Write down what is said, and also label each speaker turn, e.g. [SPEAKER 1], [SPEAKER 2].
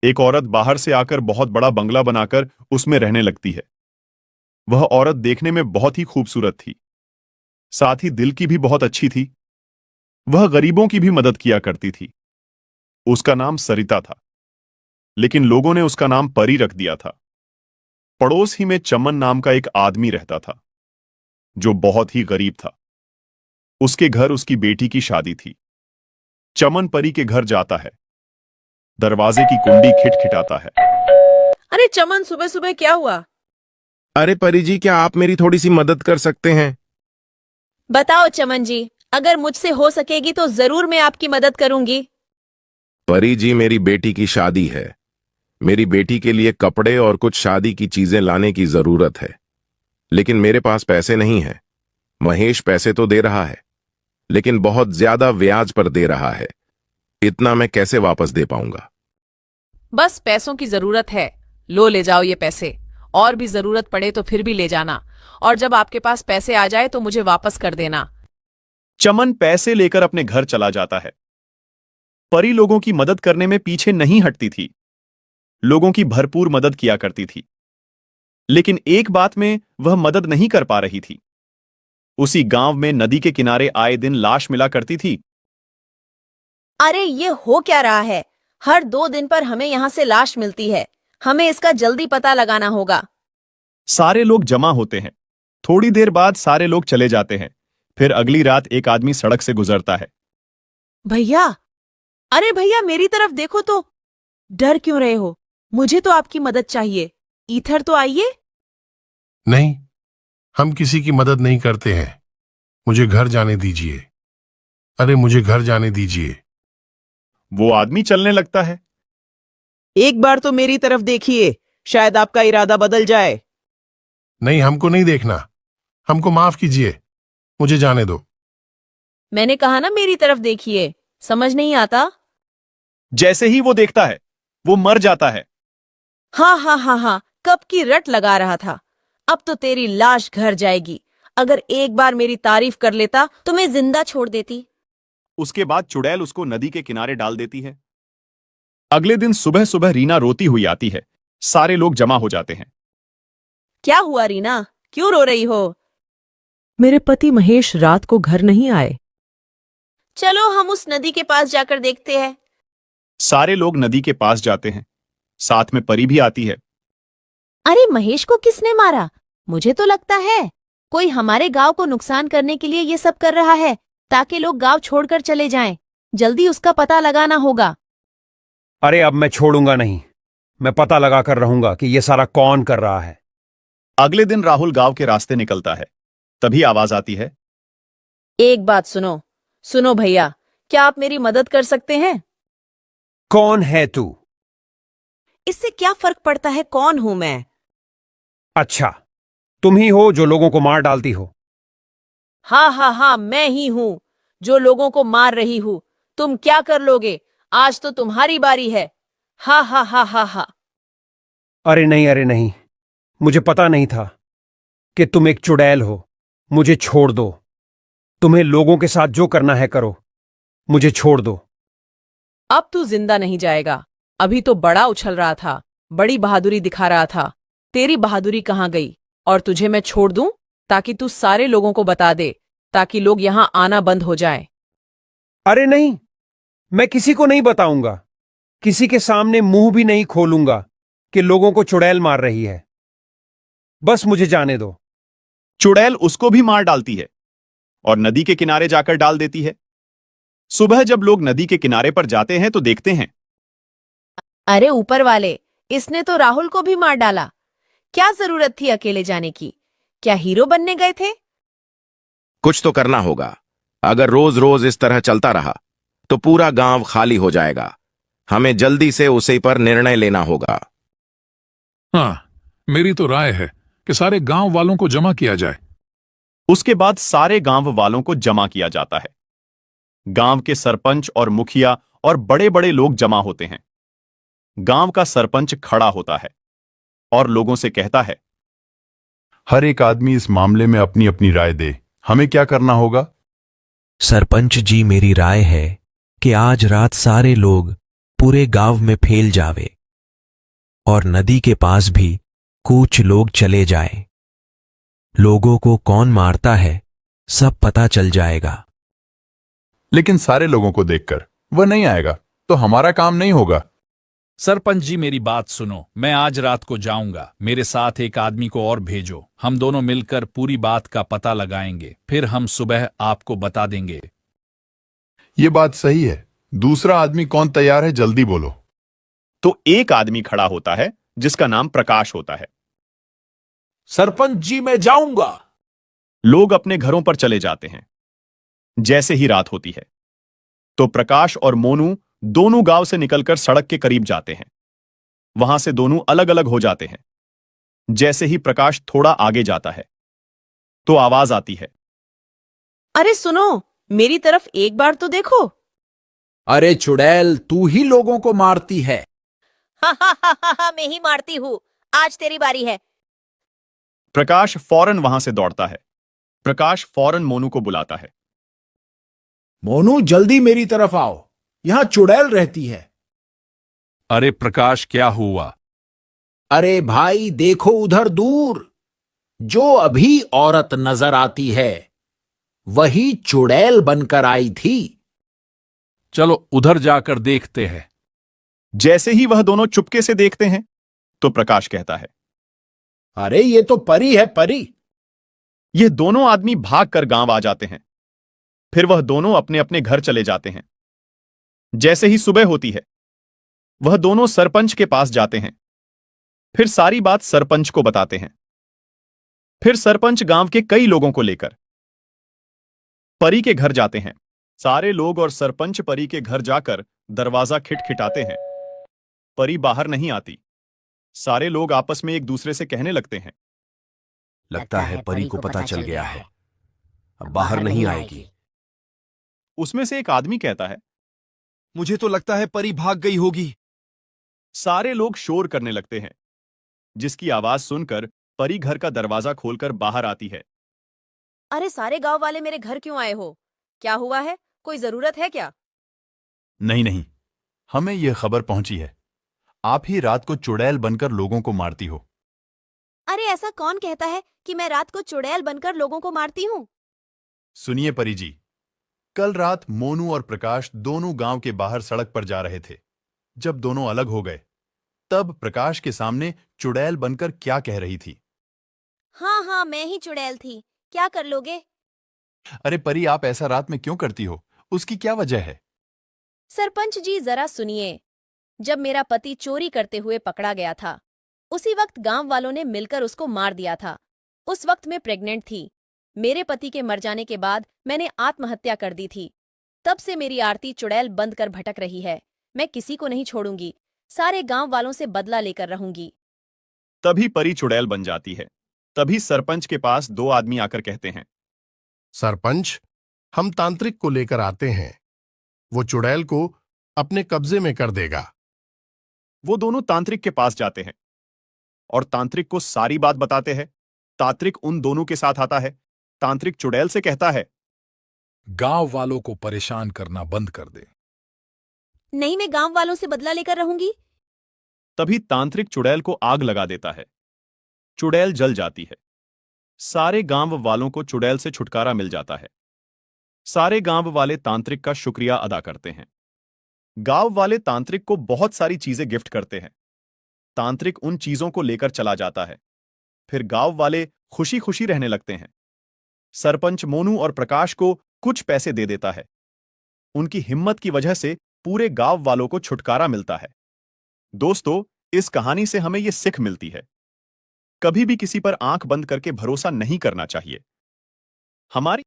[SPEAKER 1] एक औरत बाहर से आकर बहुत बड़ा बंगला बनाकर उसमें रहने लगती है। वह औरत देखने में बहुत ही खूबसूरत थी, साथ ही दिल की भी बहुत अच्छी थी। वह गरीबों की भी मदद किया करती थी। उसका नाम सरिता था, लेकिन लोगों ने उसका नाम परी रख दिया था। पड़ोस ही में चमन नाम का एक आदमी रहता था, जो बहुत ही गरीब था। उसके घर उसकी बेटी की शादी थी। चमन परी के घर जाता है। दरवाजे की कुंडी खिटखिटाता है।
[SPEAKER 2] अरे चमन, सुबह सुबह क्या हुआ?
[SPEAKER 3] अरे परी जी, क्या आप मेरी थोड़ी सी मदद कर सकते हैं?
[SPEAKER 2] बताओ चमन जी, अगर मुझसे हो सकेगी तो जरूर मैं आपकी मदद करूंगी।
[SPEAKER 3] परी जी, मेरी बेटी की शादी है। मेरी बेटी के लिए कपड़े और कुछ शादी की चीजें लाने की जरूरत है, लेकिन मेरे पास पैसे नहीं है। महेश पैसे तो दे रहा है, लेकिन बहुत ज्यादा ब्याज पर दे रहा है। इतना मैं कैसे वापस दे पाऊंगा?
[SPEAKER 2] बस पैसों की जरूरत है, लो ले जाओ ये पैसे। और भी जरूरत पड़े तो फिर भी ले जाना, और जब आपके पास पैसे आ जाए तो मुझे वापस कर देना।
[SPEAKER 1] चमन पैसे लेकर अपने घर चला जाता है। परी लोगों की मदद करने में पीछे नहीं हटती थी। लोगों की भरपूर मदद किया करती थी, लेकिन एक बात में वह मदद नहीं कर पा रही थी। उसी गांव में नदी के किनारे आए दिन लाश मिला करती थी।
[SPEAKER 2] अरे ये हो क्या रहा है? हर 2 दिन पर हमें यहाँ से लाश मिलती है। हमें इसका जल्दी पता लगाना होगा।
[SPEAKER 1] सारे लोग जमा होते हैं। थोड़ी देर बाद सारे लोग चले जाते हैं। फिर अगली रात एक आदमी सड़क से गुजरता है।
[SPEAKER 2] भैया, अरे भैया मेरी तरफ देखो तो। डर क्यों रहे हो? मुझे तो आपकी मदद चाहिए। इधर तो आइए।
[SPEAKER 4] नहीं, हम किसी की मदद नहीं करते हैं। मुझे घर जाने दीजिए। अरे मुझे घर जाने दीजिए।
[SPEAKER 1] वो आदमी चलने लगता है।
[SPEAKER 5] एक बार तो मेरी तरफ देखिए, शायद आपका इरादा बदल जाए।
[SPEAKER 4] नहीं, हमको नहीं देखना। हमको माफ कीजिए, मुझे जाने दो।
[SPEAKER 2] मैंने कहा ना मेरी तरफ देखिए, समझ नहीं आता?
[SPEAKER 1] जैसे ही वो देखता है, वो मर जाता है।
[SPEAKER 2] हाँ हाँ हाँ हाँ, कब की रट लगा रहा था। अब तो तेरी लाश घर जाएगी। अगर एक बार मेरी तारीफ कर लेता तो मैं जिंदा छोड़ देती।
[SPEAKER 1] उसके बाद चुड़ैल उसको नदी के किनारे डाल देती है। अगले दिन सुबह सुबह रीना रोती हुई आती है। सारे लोग जमा हो जाते हैं।
[SPEAKER 2] क्या हुआ रीना, क्यों रो रही हो?
[SPEAKER 5] मेरे पति महेश रात को घर नहीं आए।
[SPEAKER 2] चलो हम उस नदी के पास जाकर देखते हैं।
[SPEAKER 1] सारे लोग नदी के पास जाते हैं। साथ में परी भी आती है।
[SPEAKER 2] अरे महेश को किसने मारा? मुझे तो लगता है कोई हमारे गांव को नुकसान करने के लिए ये सब कर रहा है, ताकि लोग गांव छोड़कर चले जाएं। जल्दी उसका पता लगाना होगा।
[SPEAKER 6] अरे अब मैं छोड़ूंगा नहीं। मैं पता लगाकर रहूंगा कि यह सारा कौन कर रहा है।
[SPEAKER 1] अगले दिन राहुल गांव के रास्ते निकलता है। तभी आवाज आती है।
[SPEAKER 2] एक बात सुनो। सुनो भैया, क्या आप मेरी मदद कर सकते हैं?
[SPEAKER 6] कौन है तू?
[SPEAKER 2] इससे क्या फर्क पड़ता है कौन हूं मैं?
[SPEAKER 6] अच्छा, तुम ही हो जो लोगों को मार डालती हो।
[SPEAKER 2] हाँ हाँ हाँ, मैं ही हूं जो लोगों को मार रही हूं। तुम क्या कर लोगे? आज तो तुम्हारी बारी है। हा हा हा हा हा।
[SPEAKER 6] अरे नहीं, मुझे पता नहीं था कि तुम एक चुड़ैल हो। मुझे छोड़ दो। तुम्हें लोगों के साथ जो करना है करो। मुझे छोड़ दो।
[SPEAKER 2] अब तू जिंदा नहीं जाएगा। अभी तो बड़ा उछल रहा था, बड़ी बहादुरी दिखा रहा था। तेरी बहादुरी कहाँ गई? और तुझे मैं छोड़ दूं ताकि तू सारे लोगों को बता दे, ताकि लोग यहां आना बंद हो जाए।
[SPEAKER 6] अरे नहीं, मैं किसी को नहीं बताऊंगा। किसी के सामने मुंह भी नहीं खोलूंगा कि लोगों को चुड़ैल मार रही है। बस मुझे जाने दो।
[SPEAKER 1] चुड़ैल उसको भी मार डालती है और नदी के किनारे जाकर डाल देती है। सुबह जब लोग नदी के किनारे पर जाते हैं तो देखते हैं।
[SPEAKER 2] अरे ऊपर वाले, इसने तो राहुल को भी मार डाला। क्या जरूरत थी अकेले जाने की? क्या हीरो बनने गए थे?
[SPEAKER 3] कुछ तो करना होगा। अगर रोज रोज इस तरह चलता रहा तो पूरा गांव खाली हो जाएगा। हमें जल्दी से उसी पर निर्णय लेना होगा।
[SPEAKER 4] हाँ, मेरी तो राय है कि सारे गांव वालों को जमा किया जाए।
[SPEAKER 1] उसके बाद सारे गांव वालों को जमा किया जाता है। गांव के सरपंच और मुखिया और बड़े बड़े लोग जमा होते हैं। गांव का सरपंच खड़ा होता है और लोगों से कहता है,
[SPEAKER 7] हर एक आदमी इस मामले में अपनी अपनी राय दे। हमें क्या करना होगा?
[SPEAKER 8] सरपंच जी, मेरी राय है कि आज रात सारे लोग पूरे गांव में फैल जावे और नदी के पास भी कुछ लोग चले जाएं। लोगों को कौन मारता है सब पता चल जाएगा।
[SPEAKER 7] लेकिन सारे लोगों को देखकर वह नहीं आएगा तो हमारा काम नहीं होगा।
[SPEAKER 9] सरपंच जी मेरी बात सुनो, मैं आज रात को जाऊंगा, मेरे साथ एक आदमी को और भेजो, हम दोनों मिलकर पूरी बात का पता लगाएंगे, फिर हम सुबह आपको बता देंगे।
[SPEAKER 7] ये बात सही है। दूसरा आदमी कौन तैयार है, जल्दी बोलो।
[SPEAKER 1] तो एक आदमी खड़ा होता है जिसका नाम प्रकाश होता है।
[SPEAKER 10] सरपंच जी मैं जाऊंगा।
[SPEAKER 1] लोग अपने घरों पर चले जाते हैं। जैसे ही रात होती है तो प्रकाश और मोनू दोनों गांव से निकलकर सड़क के करीब जाते हैं। वहां से दोनों अलग अलग हो जाते हैं। जैसे ही प्रकाश थोड़ा आगे जाता है तो आवाज आती है,
[SPEAKER 2] अरे सुनो, मेरी तरफ एक बार तो देखो।
[SPEAKER 10] अरे चुड़ैल, तू ही लोगों को मारती है।
[SPEAKER 11] मैं ही मारती हूँ, आज तेरी बारी है।
[SPEAKER 1] प्रकाश फौरन वहां से दौड़ता है। प्रकाश फौरन मोनू को बुलाता है।
[SPEAKER 10] मोनू जल्दी मेरी तरफ आओ, यहां चुड़ैल रहती है।
[SPEAKER 9] अरे प्रकाश, क्या हुआ?
[SPEAKER 10] अरे भाई देखो उधर दूर, जो अभी औरत नजर आती है वही चुड़ैल बनकर आई थी।
[SPEAKER 9] चलो उधर जाकर देखते हैं।
[SPEAKER 1] जैसे ही वह दोनों चुपके से देखते हैं तो प्रकाश कहता है,
[SPEAKER 10] अरे ये तो परी है, परी।
[SPEAKER 1] ये दोनों आदमी भागकर गांव आ जाते हैं। फिर वह दोनों अपने अपने घर चले जाते हैं। जैसे ही सुबह होती है वह दोनों सरपंच के पास जाते हैं। फिर सारी बात सरपंच को बताते हैं। फिर सरपंच गांव के कई लोगों को लेकर परी के घर जाते हैं। सारे लोग और सरपंच परी के घर जाकर दरवाजा खिटखिटाते हैं। परी बाहर नहीं आती। सारे लोग आपस में एक दूसरे से कहने लगते हैं,
[SPEAKER 8] लगता है परी को पता चल गया है, अब बाहर नहीं आएगी।
[SPEAKER 1] उसमें से एक आदमी कहता है,
[SPEAKER 12] मुझे तो लगता है परी भाग गई होगी।
[SPEAKER 1] सारे लोग शोर करने लगते हैं, जिसकी आवाज सुनकर परी घर का दरवाजा खोलकर बाहर आती है।
[SPEAKER 11] अरे सारे गांव वाले मेरे घर क्यों आए हो? क्या हुआ है? कोई जरूरत है क्या?
[SPEAKER 7] नहीं नहीं, हमें यह खबर पहुंची है, आप ही रात को चुड़ैल बनकर लोगों को मारती हो।
[SPEAKER 11] अरे ऐसा कौन कहता है कि मैं रात को चुड़ैल बनकर लोगों को मारती हूँ?
[SPEAKER 7] सुनिए परी जी, कल रात मोनू और प्रकाश दोनों गांव के बाहर सड़क पर जा रहे थे। जब दोनों अलग हो गए तब प्रकाश के सामने चुड़ैल बनकर क्या कह रही थी।
[SPEAKER 11] हाँ हाँ, मैं ही चुड़ैल थी, क्या कर लोगे?
[SPEAKER 7] अरे परी, आप ऐसा रात में क्यों करती हो, उसकी क्या वजह है?
[SPEAKER 11] सरपंच जी जरा सुनिए, जब मेरा पति चोरी करते हुए पकड़ा गया था उसी वक्त गांव वालों ने मिलकर उसको मार दिया था। उस वक्त मैं प्रेग्नेंट थी। मेरे पति के मर जाने के बाद मैंने आत्महत्या कर दी थी। तब से मेरी आरती चुड़ैल बंद कर भटक रही है। मैं किसी को नहीं छोड़ूंगी, सारे गांव वालों से बदला लेकर रहूंगी।
[SPEAKER 1] तभी परी चुड़ैल बन जाती है। तभी सरपंच के पास दो आदमी आकर कहते हैं,
[SPEAKER 4] सरपंच, हम तांत्रिक को लेकर आते हैं, वो चुड़ैल को अपने कब्जे में कर देगा।
[SPEAKER 1] वो दोनों तांत्रिक के पास जाते हैं और तांत्रिक को सारी बात बताते हैं। तांत्रिक उन दोनों के साथ आता है। तांत्रिक चुड़ैल से कहता है,
[SPEAKER 9] गांव वालों को परेशान करना बंद कर दे।
[SPEAKER 11] नहीं, मैं गांव वालों से बदला लेकर रहूंगी।
[SPEAKER 1] तभी तांत्रिक चुड़ैल को आग लगा देता है। चुड़ैल जल जाती है। सारे गांव वालों को चुड़ैल से छुटकारा मिल जाता है। सारे गांव वाले तांत्रिक का शुक्रिया अदा करते हैं। गांव वाले तांत्रिक को बहुत सारी चीजें गिफ्ट करते हैं। तांत्रिक उन चीजों को लेकर चला जाता है। फिर गांव वाले खुशी खुशी रहने लगते हैं। सरपंच मोनू और प्रकाश को कुछ पैसे दे देता है। उनकी हिम्मत की वजह से पूरे गांव वालों को छुटकारा मिलता है। दोस्तों, इस कहानी से हमें यह सीख मिलती है, कभी भी किसी पर आंख बंद करके भरोसा नहीं करना चाहिए। हमारी